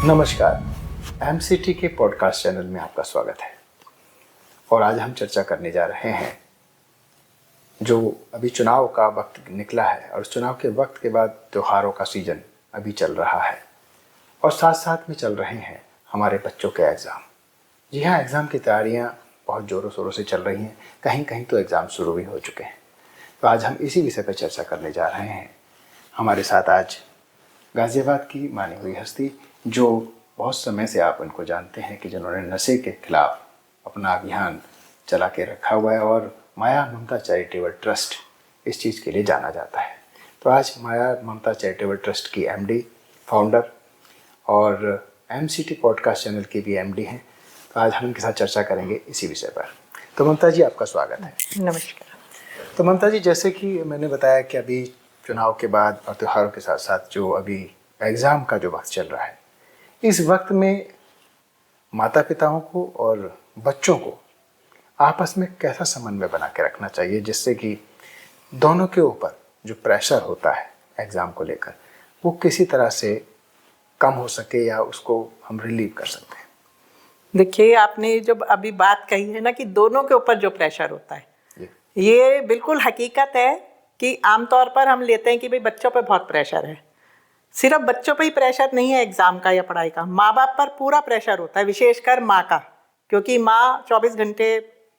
नमस्कार, एमसीटी के podcast channel में आपका स्वागत है। और आज हम चर्चा करने जा रहे हैं जो अभी चुनाव का वक्त निकला है और चुनाव के वक्त के बाद त्योहारों का सीजन अभी चल रहा है और साथ साथ में चल रहे हैं हमारे बच्चों के एग्ज़ाम। जी हाँ, एग्ज़ाम की तैयारियाँ बहुत ज़ोरों शोरों से चल रही हैं, कहीं कहीं तो एग्ज़ाम शुरू भी हो चुके हैं। तो आज हम इसी विषय पर चर्चा करने जा रहे हैं। हमारे साथ आज गाज़ियाबाद की मानी हुई हस्ती, जो बहुत समय से आप उनको जानते हैं कि जिन्होंने नशे के खिलाफ अपना अभियान चला के रखा हुआ है और माया ममता चैरिटेबल ट्रस्ट इस चीज़ के लिए जाना जाता है। तो आज माया ममता चैरिटेबल ट्रस्ट की एमडी, फाउंडर और एमसीटी पॉडकास्ट चैनल की भी एमडी हैं। तो आज हम उनके साथ चर्चा करेंगे इसी विषय पर। तो ममता जी, आपका स्वागत है। नमस्कार। तो ममता जी, जैसे कि मैंने बताया कि अभी चुनाव के बाद और त्योहारों के साथ साथ जो अभी एग्ज़ाम का जो वक्त चल रहा है, इस वक्त में माता पिताओं को और बच्चों को आपस में कैसा समन्वय बना के रखना चाहिए, जिससे कि दोनों के ऊपर जो प्रेशर होता है एग्ज़ाम को लेकर वो किसी तरह से कम हो सके या उसको हम रिलीव कर सकते हैं। देखिए, आपने जब अभी बात कही है ना कि दोनों के ऊपर जो प्रेशर होता है, ये बिल्कुल हकीकत है कि आमतौर पर हम लेते हैं कि भाई बच्चों पे बहुत प्रेशर है। सिर्फ बच्चों पे ही प्रेशर नहीं है एग्ज़ाम का या पढ़ाई का, माँ बाप पर पूरा प्रेशर होता है, विशेषकर माँ का। क्योंकि माँ 24 घंटे,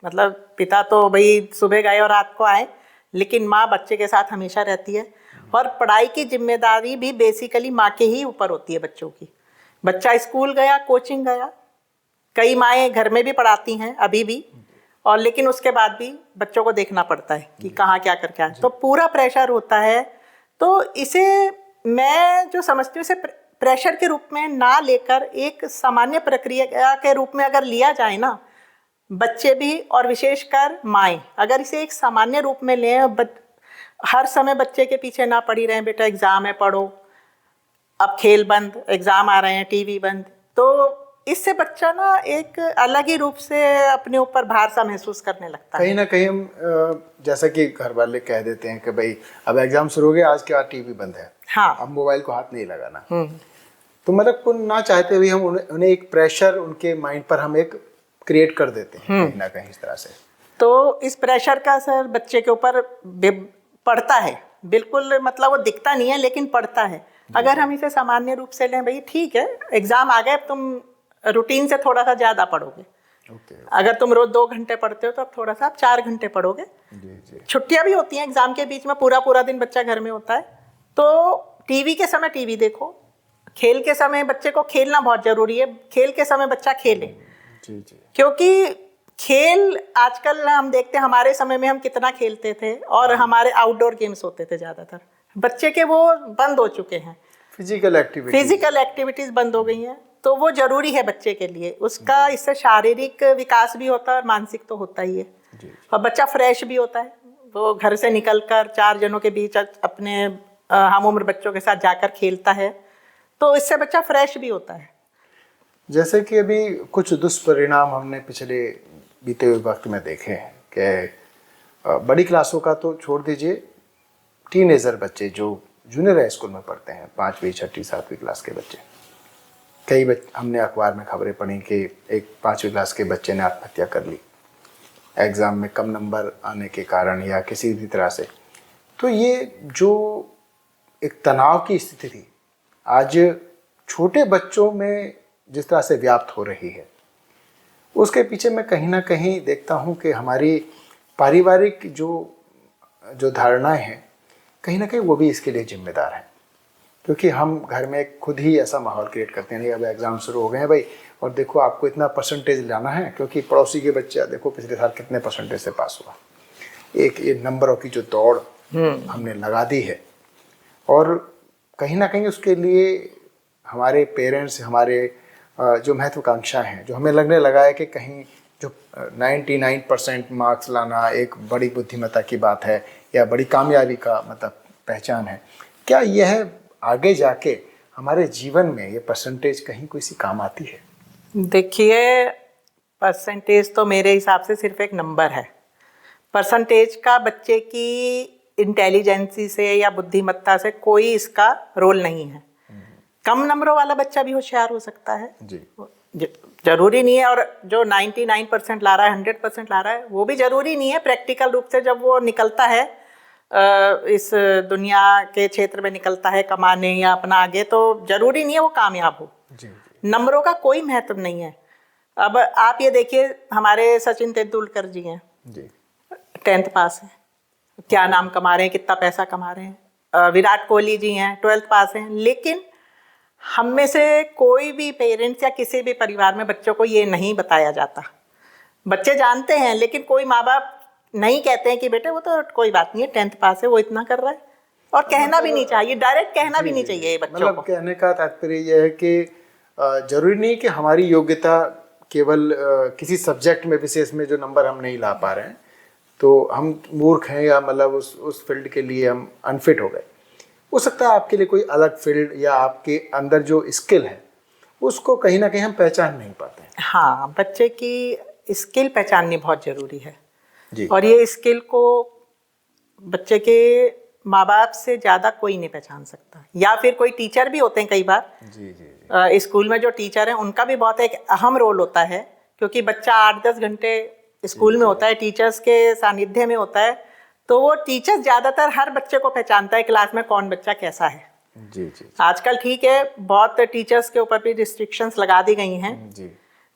मतलब पिता तो भाई सुबह गए और रात को आए, लेकिन माँ बच्चे के साथ हमेशा रहती है। और पढ़ाई की जिम्मेदारी भी बेसिकली माँ के ही ऊपर होती है बच्चों की। बच्चा स्कूल गया, कोचिंग गया, कई माएँ घर में भी पढ़ाती हैं अभी भी, और लेकिन उसके बाद भी बच्चों को देखना पड़ता है कि कहाँ क्या करके आए, तो पूरा प्रेशर होता है। तो इसे मैं जो समझती हूँ, इसे प्रेशर के रूप में ना लेकर एक सामान्य प्रक्रिया के रूप में अगर लिया जाए ना, बच्चे भी और विशेषकर माएँ अगर इसे एक सामान्य रूप में लें, हर समय बच्चे के पीछे ना पड़ी रहें, बेटा एग्ज़ाम है पढ़ो, अब खेल बंद, एग्ज़ाम आ रहे हैं टीवी बंद, तो इससे बच्चा ना एक अलग ही रूप से अपने ऊपर भार सा महसूस करने लगता है। कहीं ना कहीं हम जैसा कि घर वाले कह देते हैं कि भाई अब एग्जाम शुरू हो गए, आज के बाद टीवी बंद है, हाँ, अब मोबाइल को हाथ नहीं लगाना। तो मतलब को ना चाहते हुए हम उन्हें एक प्रेशर उनके माइंड पर हम एक क्रिएट कर देते हैं कहीं ना कहीं इस तरह से। तो इस प्रेशर का असर बच्चे के ऊपर पड़ता है, बिल्कुल, मतलब वो दिखता नहीं है लेकिन पड़ता है। अगर हम इसे सामान्य रूप से लें, भाई ठीक है एग्ज़ाम आ गए, अब तुम रूटीन से थोड़ा सा ज़्यादा पढ़ोगे। अगर तुम रोज 2 घंटे पढ़ते हो तो अब थोड़ा सा आप 4 घंटे पढ़ोगे। छुट्टियां भी होती हैं एग्जाम के बीच में, पूरा पूरा दिन बच्चा घर में होता है, तो टीवी के समय टीवी देखो, खेल के समय बच्चे को खेलना बहुत जरूरी है, खेल के समय बच्चा खेले। क्योंकि खेल आजकल हम देखते हैं, हमारे समय में हम कितना खेलते थे और हमारे आउटडोर गेम्स होते थे ज़्यादातर, बच्चे के वो बंद हो चुके हैं। फिजिकल एक्टिविटीज़ बंद हो गई हैं, तो वो जरूरी है बच्चे के लिए। उसका इससे शारीरिक विकास भी होता है और मानसिक तो होता ही है, और बच्चा फ्रेश भी होता है। वो घर से निकलकर 4 जनों के बीच अपने हम उम्र बच्चों के साथ जाकर खेलता है, तो इससे बच्चा फ्रेश भी होता है। जैसे कि अभी कुछ दुष्परिणाम हमने पिछले बीते हुए वक्त में देखे हैं कि बड़ी क्लासों का तो छोड़ दीजिए, टीनेजर बच्चे जो जूनियर हाई स्कूल में पढ़ते हैं, 5वीं 6वीं 7वीं क्लास के बच्चे, हमने अखबार में खबरें पढ़ी कि एक 5वीं क्लास के बच्चे ने आत्महत्या कर ली एग्ज़ाम में कम नंबर आने के कारण या किसी भी तरह से। तो ये जो एक तनाव की स्थिति थी, आज छोटे बच्चों में जिस तरह से व्याप्त हो रही है, उसके पीछे मैं कहीं ना कहीं देखता हूँ कि हमारी पारिवारिक जो धारणाएं हैं, कहीं ना कहीं वो भी इसके लिए जिम्मेदार हैं। क्योंकि हम घर में खुद ही ऐसा माहौल क्रिएट करते हैं, नहीं अब एग्ज़ाम शुरू हो गए हैं भाई, और देखो आपको इतना परसेंटेज लाना है, क्योंकि पड़ोसी के बच्चे देखो पिछले साल कितने परसेंटेज से पास हुआ। एक ये नंबरों की जो दौड़ हमने लगा दी है, और कहीं ना कहीं उसके लिए हमारे पेरेंट्स, हमारे जो महत्वाकांक्षा हैं, जो हमें लगने लगा है कि कहीं जो 99% मार्क्स लाना एक बड़ी बुद्धिमत्ता की बात है या बड़ी कामयाबी का मतलब पहचान है। क्या यह आगे जाके हमारे जीवन में ये परसेंटेज कहीं कोई सी काम आती है? देखिए, परसेंटेज तो मेरे हिसाब से सिर्फ एक नंबर है। परसेंटेज का बच्चे की इंटेलिजेंसी से या बुद्धिमत्ता से कोई इसका रोल नहीं है। कम नंबरों वाला बच्चा भी होशियार हो सकता है जी। जरूरी नहीं है। और जो 99% ला रहा है, 100% ला रहा है, वो भी जरूरी नहीं है। प्रैक्टिकल रूप से जब वो निकलता है इस दुनिया के क्षेत्र में निकलता है कमाने या अपना आगे, तो जरूरी नहीं है वो कामयाब हो। जी। नंबरों का कोई महत्व नहीं है। अब आप ये देखिए, हमारे सचिन तेंदुलकर जी हैं जी। 10th पास हैं, क्या नाम कमा रहे हैं, कितना पैसा कमा रहे हैं। विराट कोहली जी हैं 12th पास हैं। लेकिन हम में से कोई भी पेरेंट्स या किसी भी परिवार में बच्चों को ये नहीं बताया जाता। बच्चे जानते हैं, लेकिन कोई माँ बाप नहीं कहते हैं कि बेटे वो तो कोई बात नहीं है, 10th पास है, वो इतना कर रहा है। और कहना भी नहीं चाहिए, डायरेक्ट कहना भी नहीं चाहिए बच्चों मतलब को। कहने का तात्पर्य यह है कि जरूरी नहीं कि हमारी योग्यता केवल किसी सब्जेक्ट में विशेष में जो नंबर हम नहीं ला पा रहे हैं तो हम मूर्ख हैं या मतलब उस फील्ड के लिए हम अनफिट हो गए। हो सकता है आपके लिए कोई अलग फील्ड या आपके अंदर जो स्किल है उसको कहीं ना कहीं हम पहचान नहीं पाते हैं। हाँ, बच्चे की स्किल पहचाननी बहुत ज़रूरी है जी। और ये स्किल को बच्चे के माँ बाप से ज़्यादा कोई नहीं पहचान सकता, या फिर कोई टीचर भी होते हैं कई बार। जी जी जी। स्कूल में जो टीचर हैं उनका भी बहुत एक अहम रोल होता है, क्योंकि बच्चा 8-10 घंटे स्कूल में होता है, टीचर्स के सानिध्य में होता है, तो वो टीचर ज़्यादातर हर बच्चे को पहचानता है क्लास में कौन बच्चा कैसा है। जी जी। आजकल ठीक है, बहुत टीचर्स के ऊपर भी रिस्ट्रिक्शंस लगा दी गई हैं, जी।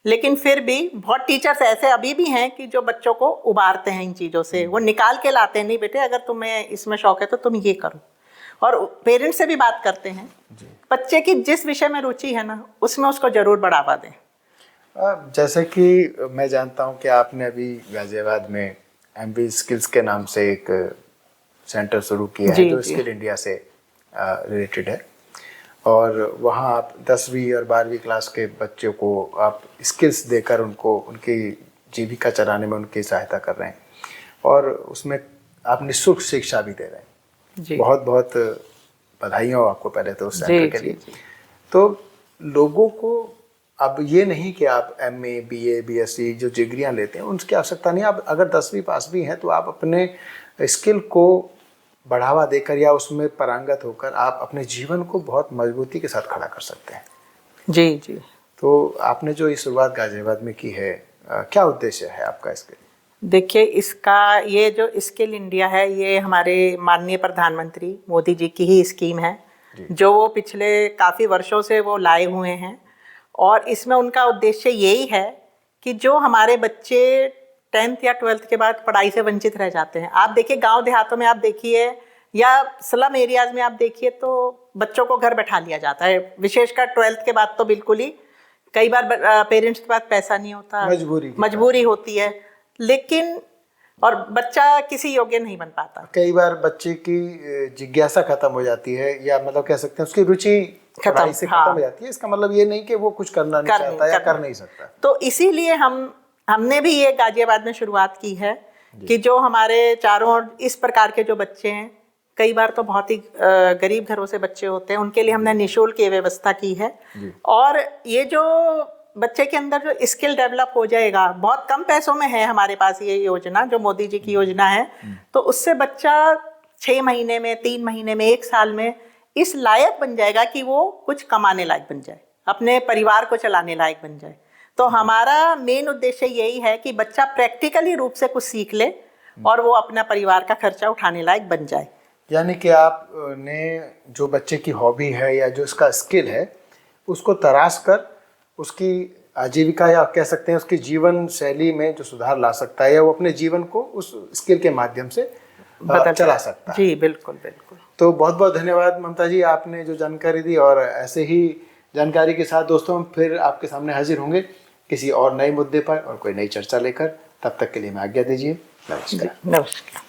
लेकिन फिर भी बहुत टीचर्स ऐसे अभी भी हैं कि जो बच्चों को उबारते हैं इन चीज़ों से। वो निकाल के लाते हैं, नहीं बेटे अगर तुम्हें इसमें शौक है तो तुम ये करो। और पेरेंट्स से भी बात करते हैं, बच्चे की जिस विषय में रुचि है ना उसमें उसको जरूर बढ़ावा दें। जैसे कि मैं जानता हूं कि आपने अभी गाजियाबाद में MB स्किल्स के नाम से एक सेंटर शुरू किया है जो स्किल इंडिया से रिलेटेड है, और वहाँ आप 10वीं और 12वीं क्लास के बच्चों को आप स्किल्स देकर उनको उनकी जीविका चलाने में उनकी सहायता कर रहे हैं, और उसमें आप निःशुल्क शिक्षा भी दे रहे हैं। जी। बहुत बहुत बधाइयाँ हो आपको पहले तो उस सेंटर के लिए। जी। तो लोगों को अब ये नहीं कि आप MA BA BSc जो डिग्रियाँ लेते हैं उनकी आवश्यकता नहीं। आप अगर 10वीं पास भी हैं तो आप अपने स्किल को बढ़ावा देकर या उसमें पारंगत होकर आप अपने जीवन को बहुत मजबूती के साथ खड़ा कर सकते हैं। जी जी। तो आपने जो ये शुरुआत गाजियाबाद में की है, क्या उद्देश्य है आपका इसके? देखिए, इसका ये जो स्किल इंडिया है ये हमारे माननीय प्रधानमंत्री मोदी जी की ही स्कीम है, जो वो पिछले काफ़ी वर्षों से वो लाए हुए हैं। और इसमें उनका उद्देश्य यही है कि जो हमारे बच्चे 10th या 12th के बाद पढ़ाई से वंचित रह जाते हैं, आप देखिए गांव देहातों में आप देखिए या स्लम एरियाज में आप देखिए, तो बच्चों को घर बैठा लिया जाता है। विशेषकर 12th के बाद तो बिल्कुल ही, कई बार पेरेंट्स के पास पैसा नहीं होता, मजबूरी होती है, लेकिन और बच्चा किसी योग्य नहीं बन पाता। कई बार बच्चे की जिज्ञासा खत्म हो जाती है, या मतलब कह सकते हैं उसकी रुचि पढ़ाई से खत्म हो जाती है। इसका मतलब ये नहीं कि वो कुछ करना नहीं चाहता या कर नहीं सकता। तो इसीलिए हमने भी ये गाजियाबाद में शुरुआत की है कि जो हमारे चारों ओर इस प्रकार के जो बच्चे हैं, कई बार तो बहुत ही गरीब घरों से बच्चे होते हैं, उनके लिए हमने निःशुल्क ये व्यवस्था की है। और ये जो बच्चे के अंदर जो स्किल डेवलप हो जाएगा, बहुत कम पैसों में है हमारे पास ये योजना, जो मोदी जी की योजना है, तो उससे बच्चा 6 महीने में, 3 महीने में, 1 साल में इस लायक बन जाएगा कि वो कुछ कमाने लायक बन जाए, अपने परिवार को चलाने लायक बन जाए। तो हमारा मेन उद्देश्य यही है कि बच्चा प्रैक्टिकली रूप से कुछ सीख ले और वो अपना परिवार का खर्चा उठाने लायक बन जाए। यानी कि आपने जो बच्चे की हॉबी है या जो उसका स्किल है उसको तराश कर उसकी आजीविका या कह सकते हैं उसकी जीवन शैली में जो सुधार ला सकता है, या वो अपने जीवन को उस स्किल के माध्यम से चला सकता है। जी बिल्कुल बिल्कुल। तो बहुत बहुत धन्यवाद ममता जी, आपने जो जानकारी दी, और ऐसे ही जानकारी के साथ दोस्तों हम फिर आपके सामने हाजिर होंगे किसी और नए मुद्दे पर और कोई नई चर्चा लेकर। तब तक के लिए मैं आज्ञा दीजिए। नमस्कार। नमस्कार।